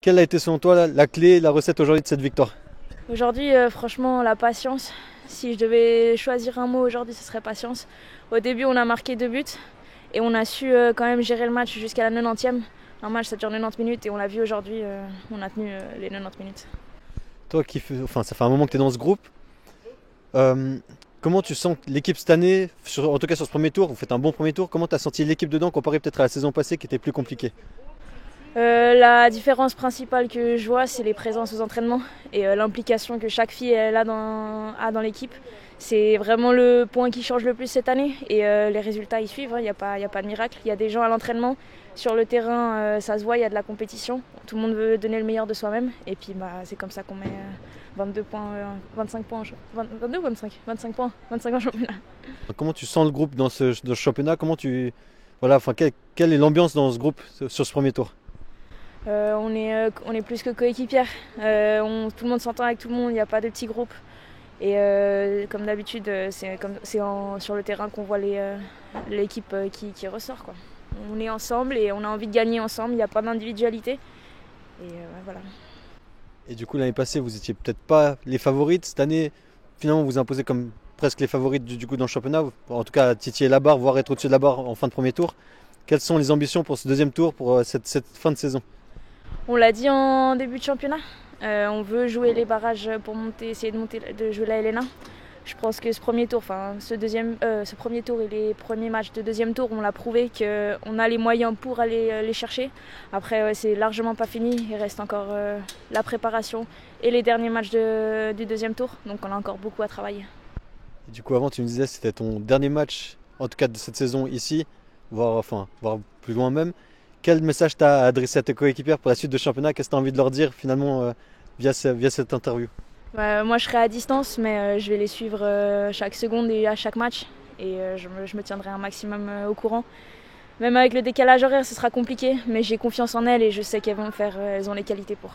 Quelle a été selon toi la clé, la recette aujourd'hui de cette victoire? Aujourd'hui, franchement, la patience. Si je devais choisir un mot aujourd'hui, ce serait patience. Au début, on a marqué 2 buts et on a su quand même gérer le match jusqu'à la 90e. Un match, ça dure 90 minutes et on l'a vu aujourd'hui, on a tenu les 90 minutes. Toi enfin, ça fait un moment que tu es dans ce groupe. Euh, Comment tu sens l'équipe cette année, en tout cas sur ce premier tour, vous faites un bon premier tour, comment tu as senti l'équipe dedans comparé peut-être à la saison passée qui était plus compliquée? La différence principale que je vois, c'est les présences aux entraînements et l'implication que chaque fille elle, a dans l'équipe. C'est vraiment le point qui change le plus cette année et les résultats y suivent. Il n'y a pas de miracle. Il y a des gens à l'entraînement. Sur le terrain, ça se voit, il y a de la compétition. Tout le monde veut donner le meilleur de soi-même. Et puis c'est comme ça qu'on met 22 points, 25 points, 22 ou 25 points, 25 en championnat. Comment tu sens le groupe dans ce championnat? Voilà, enfin, quelle est l'ambiance dans ce groupe sur ce premier tour? On est plus que coéquipières. Tout le monde s'entend avec tout le monde, il n'y a pas de petits groupes. Et comme d'habitude, sur le terrain qu'on voit l'équipe qui ressort, quoi. On est ensemble et on a envie de gagner ensemble, il n'y a pas d'individualité. Et voilà. Et du coup, l'année passée, vous étiez peut-être pas les favorites. Cette année, finalement, vous imposez comme presque les favorites du coup dans le championnat. En tout cas, titiller la barre, voire être au-dessus de la barre en fin de premier tour. Quelles sont les ambitions pour ce deuxième tour, pour cette fin de saison? On l'a dit en début de championnat, on veut jouer les barrages pour essayer de jouer la LNA. Je pense que ce premier tour, ce premier tour et les premiers matchs de deuxième tour, on l'a prouvé qu'on a les moyens pour aller les chercher. Après, c'est largement pas fini, il reste encore la préparation et les derniers matchs du deuxième tour, donc on a encore beaucoup à travailler. Et du coup, avant, tu me disais que c'était ton dernier match, en tout cas de cette saison ici, voire plus loin même. Quel message t'as adressé à tes coéquipières pour la suite de championnat? Qu'est-ce que tu as envie de leur dire finalement via cette interview? Moi, je serai à distance, mais je vais les suivre chaque seconde et à chaque match. Et je me tiendrai un maximum au courant. Même avec le décalage horaire, ce sera compliqué, mais j'ai confiance en elles et je sais qu'elles vont faire, elles ont les qualités pour.